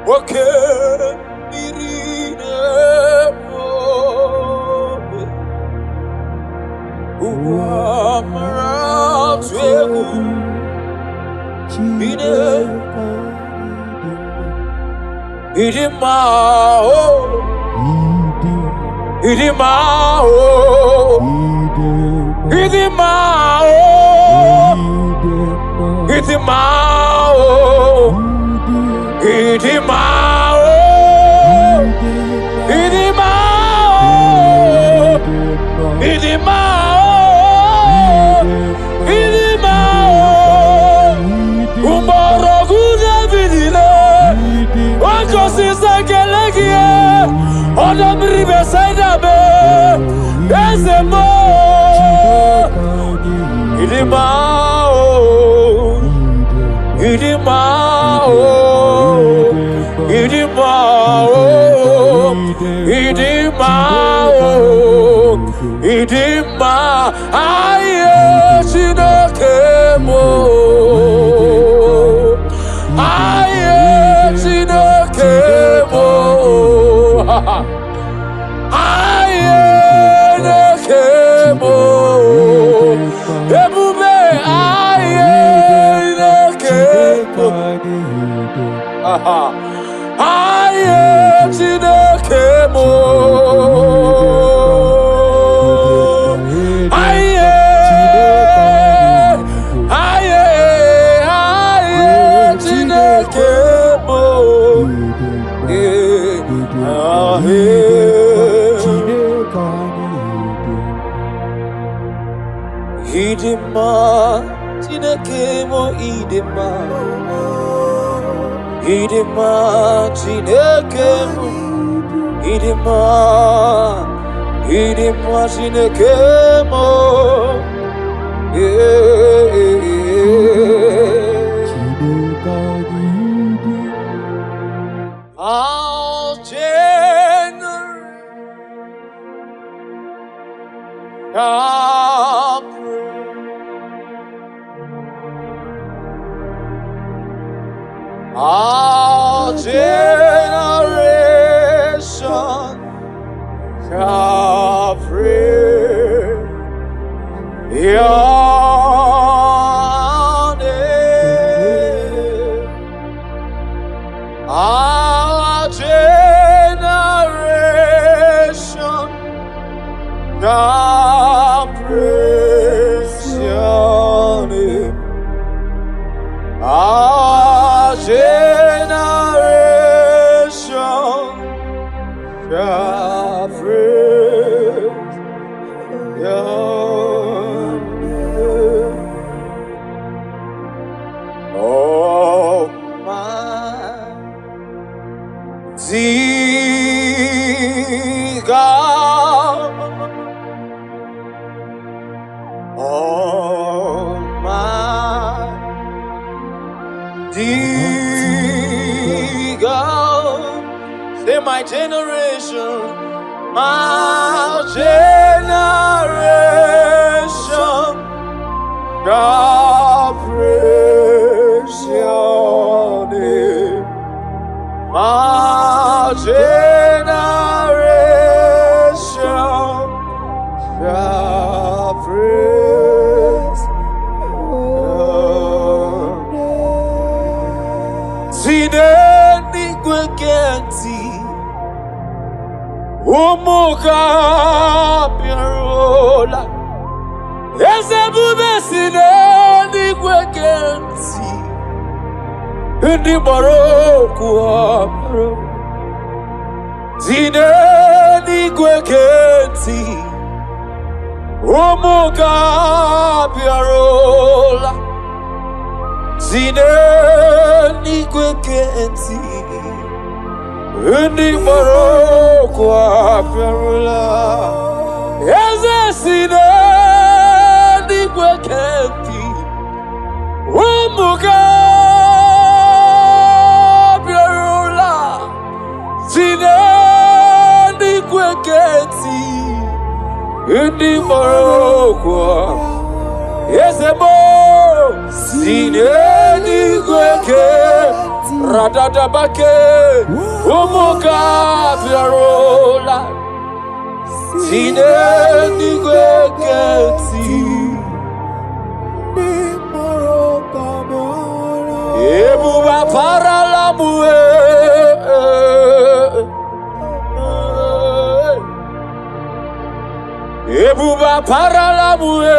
Okay, Irina, Uamara, Twegu, Ine, Idimao, Idimao, Idimao, Idimao, Idimao, Idimao, Idimao, Idimao, Umorogu Davidile, Ojosi Sakelegie, Odamri Besaidabe, Ezemo, Idimao, Idimao, Idimao, Idimao, Idima, aye, Chinakemo, aye, Chinakemo, aye, Nakemo, Ebube, aye, Nakemo, aye, Chinakemo, aye, aye, aye, Chinakemo, Idima, Chinakemo, Idima, Idima, Chinakemo, Idima, Idima, Chinakemo, I'll our generation shall praise your name. Our generation shall praise your name. Our generation shall praise your name. Oh, mighty God, oh, mighty God, say my generation, God praise your name. My generation God praise your name. Sineni kwekenti umuka pirola. Ezebube sineni kwekenti Ndi Morocco amaro Sineni kwekenti umuka pirola. Sineni kwekenti Ndi Morocco pirola. Eze sineni kwekenti umuka pirola. Sineni kwekenti Ndi Morocco. Eze mo sineni kwekenti Radadabake, Umuga Vyarola, Tine Nigweketi, Ebuba Paralamue, Ebuba Paralamue,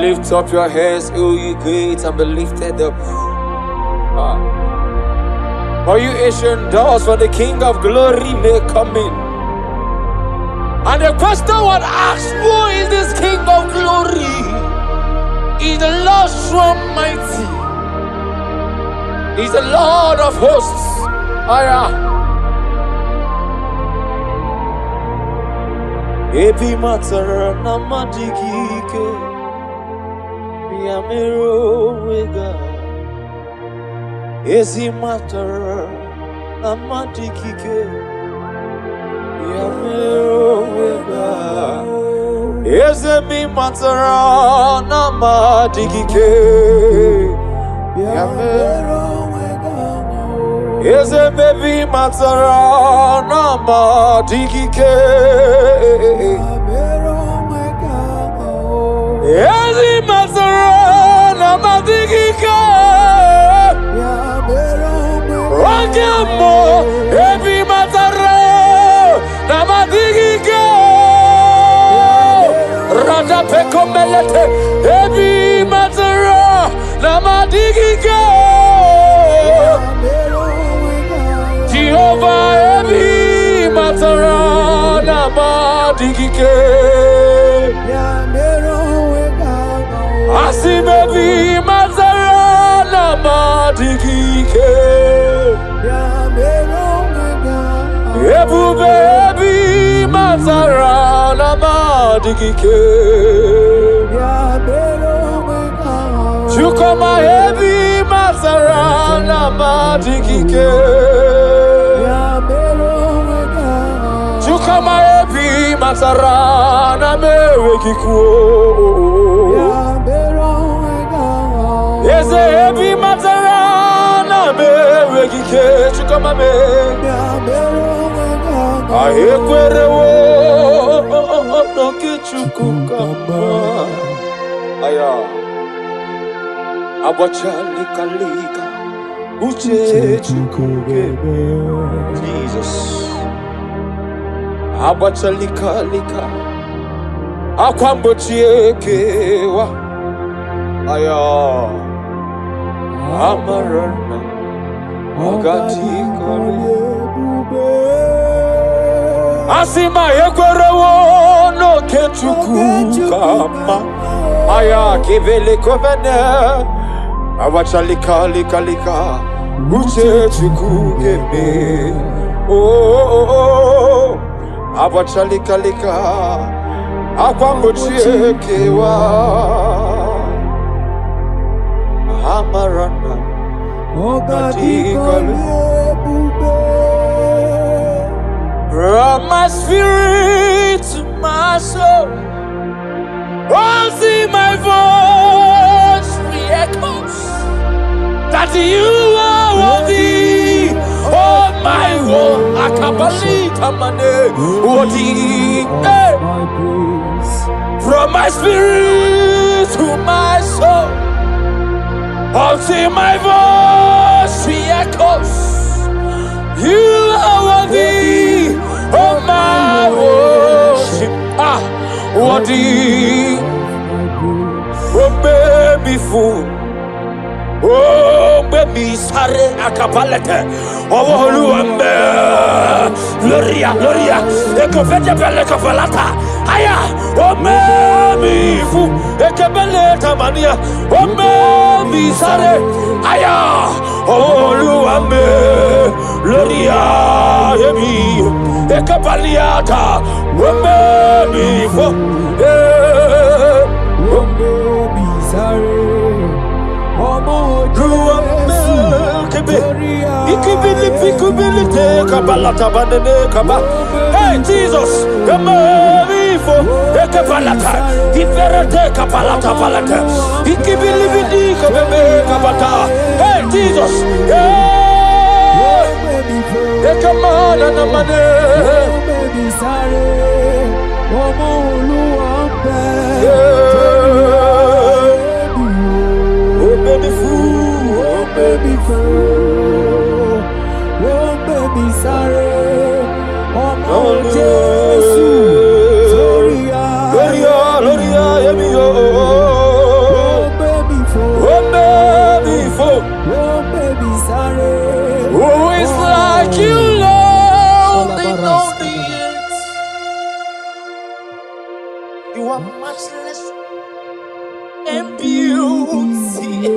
Lift up your heads, O ye gates, and be lifted up. For you ancient doors, for the King of glory may come in. And the question one asks, who is this King of glory? He's the Lord strong mighty. He's the Lord of hosts. Epi matara na madikike, yamero wega. Ezi matara na madikike, yamero wega. Ezi mi matara na madikike, yamero. Eze baby matara na madikike. Eze matara na madikike. Wangemo baby matara na madikike. Rada peko melete baby matara na madikike. Jehovah Ebi Matara Namadikike, Asim Ebi Matara Namadikike, Ebu Ebi Matara Namadikike, Chukoma Ebi Matara Namadikike. Chukama ebi masarana mewekikuo. Eze ebi masarana mewekike. Chukama me. Ahekwere wo noke chukukama. Aya. Abachalika lika. Uche chukugebe. Jesus. Abachalika lika. Akwambochiekewa. Aya. Amarana. Agatika lebube. Asima yekwerewo no kechuku kama. Aya kivele kovene. Abachalika lika lika. Uche chukugebe. Oh. Abachalika lika. Akwambochiekewa. Amarana. From my spirit to my soul, oh, see my voice re-echoes that you are worthy. Oh my God, Akabalita mane worthy. From my spirit to my soul, oh, see my voice re-echoes. You are worthy. Oh, my worship. Ah, what did oh, baby fool. Oh, baby, sorry, akapalete. Oh, luambe. Gloria, gloria. Ekofete pele kofalata. Aya. Oh, baby fool. Ekebeleta mania. Oh, baby, sorry. Aya. Oh, luambe. Gloria, yemi. Ekapaliata. Oh, baby fool. Oh, baby, sorry. Hey Jesus, hey Jesus, Baby fool, oh baby sorry, oh my Jesus, Gloria, Gloria, Gloria, oh baby fool, oh baby sorry. Who is like you, Lord, in all the earth? You are matchless and beauty.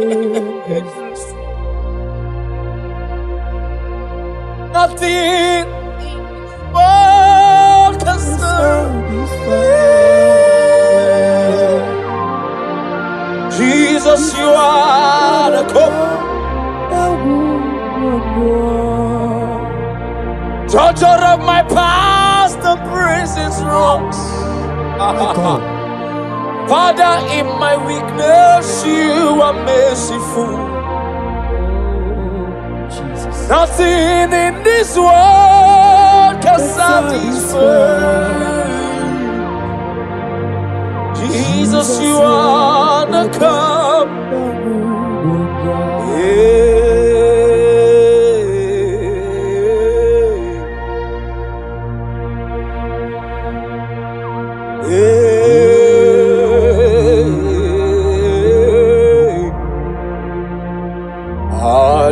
Nothing but can Jesus, you are the cup, judger of my past and present wrongs. Father, in my weakness, you are merciful. Nothing in this world can satisfy. Jesus, you are the cup.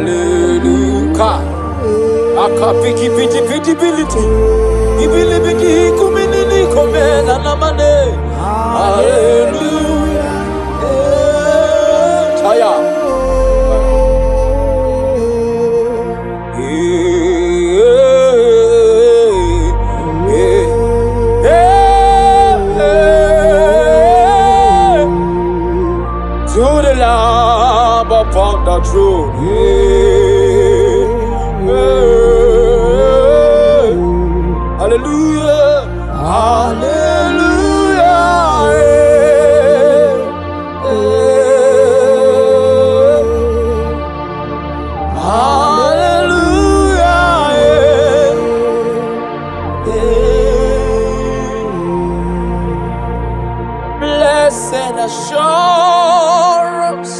Hallelujah. Akapiki piti piti biliti. Ibili biki kumini komena namane. Hallelujah. Taya. To the Lamb upon the throne. Hallelujah, hallelujah, hallelujah. Blessed assurance,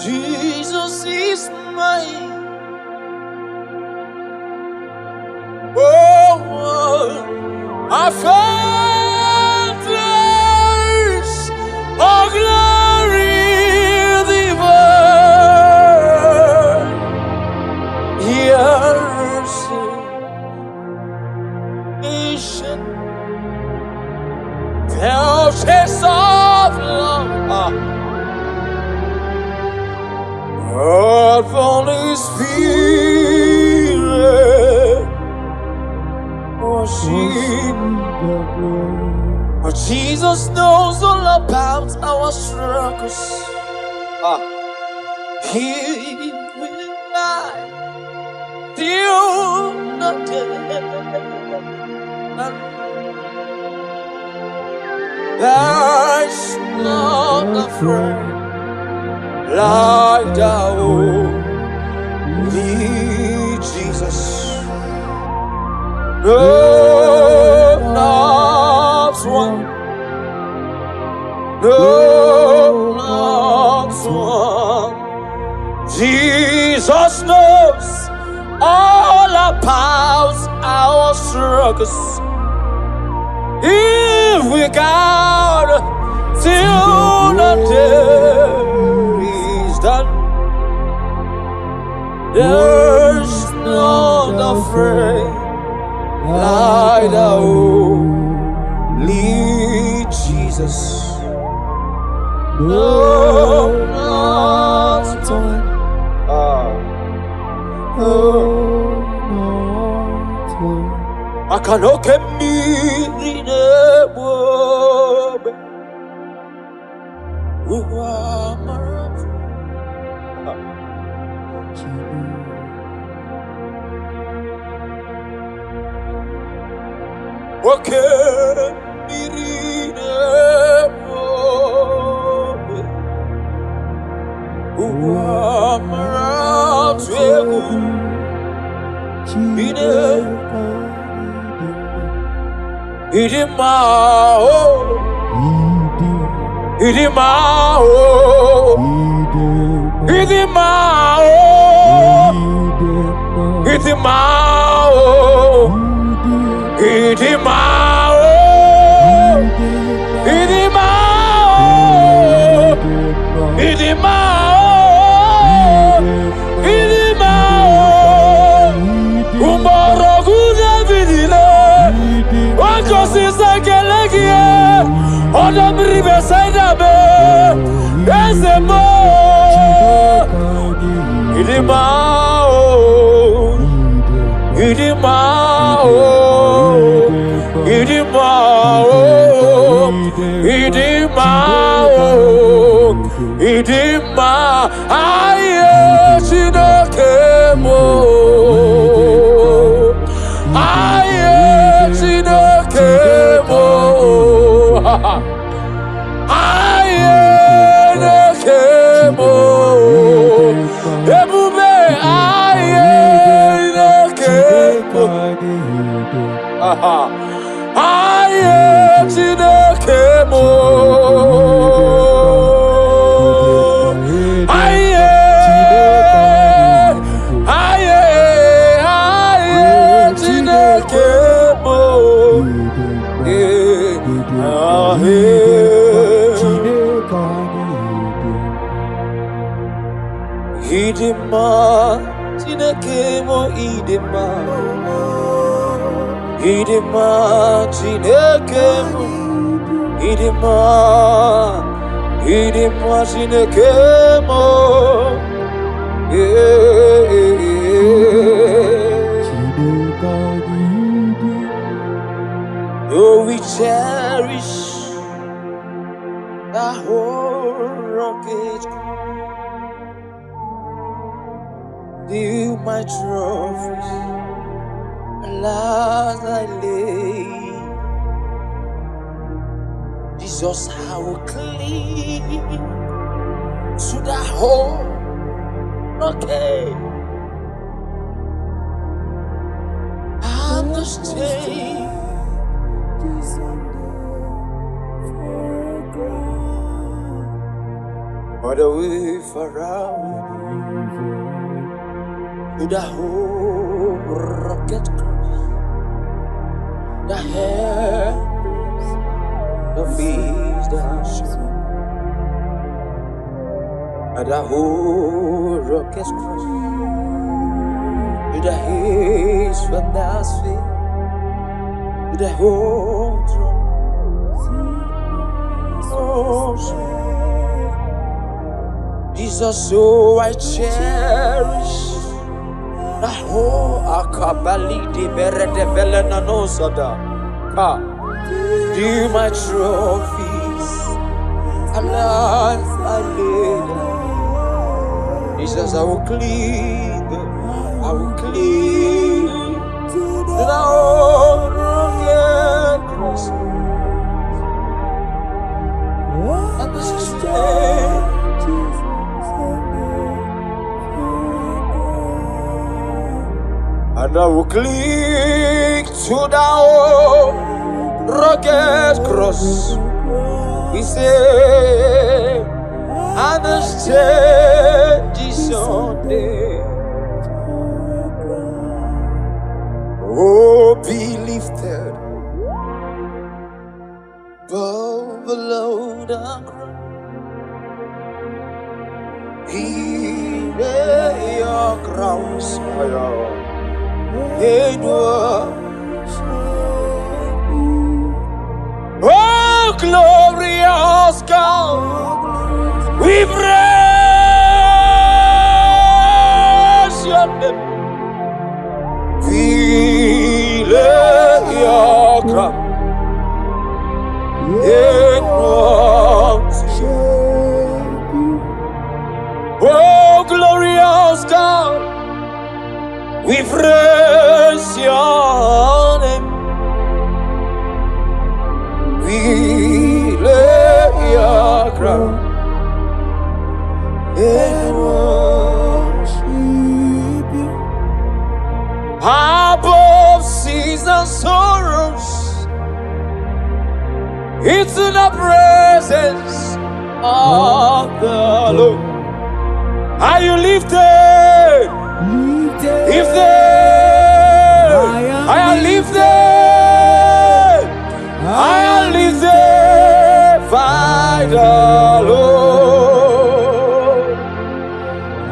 Jesus is mine. I found grace, oh glory divine. Here's nation, fellowships of love, earth on His Spirit. But Jesus knows all about our struggles. He will lie till the day. There's not a friend like thou, Jesus. No, not one. No, not one. Jesus knows all about focus. If we count till the day is done, there's none afraid like the only Jesus. No, not one. Akanoke mirine bobe uwamarat oke mirine bobe uwamarat ine Idimao, Idimao, Idimao, Idimao, Idimao, Idimao, Idimao, Umoroguza vidile. Wakosisa kelegie, odamri beside me, ezemo, idimao, idimao, idimao, idimao, idima, aye chinakemo, aye. Idima, Tinekemo, Idima, Idima, Tinekemo, Idima, Idima, Tinekemo, oh, we cherish the whole rocket. You my trophies, alas I lay. Jesus, I will cling to the whole okay. Understand for the way for our to the whole rocket cross, the helpless, the feast, the show, and the whole rocket cross, to the haze from the sphere, to the whole throne, Jesus, so I cherish. Akabali de berete velena nosada. Do my trophies, alas I laid. Jesus, I will cling, I will cling to the old rugged cross. And the strength. And I will cling to the old rugged cross. We say, and the stage is on there. Oh, be lifted the crown. We lay your crowns in oh, glorious God, we praise your name. We lay your crown in oh, glorious God, we praise your name. We lay your crown and worship you. Above seas and sorrows, it's in the presence of the Lord. Are you lifted? Lifted. I am lifted. I am lifted by the Lord.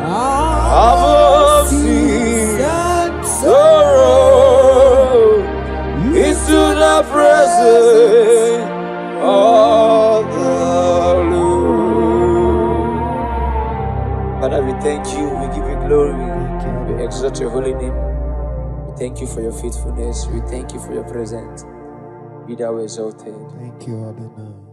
Above seas and sorrow, it's to the presence of the Lord. Father, we thank you. We give you glory. We exalt your holy name. We thank you for your faithfulness. We thank you for your presence. Be thou exalted. Thank you, Adonai.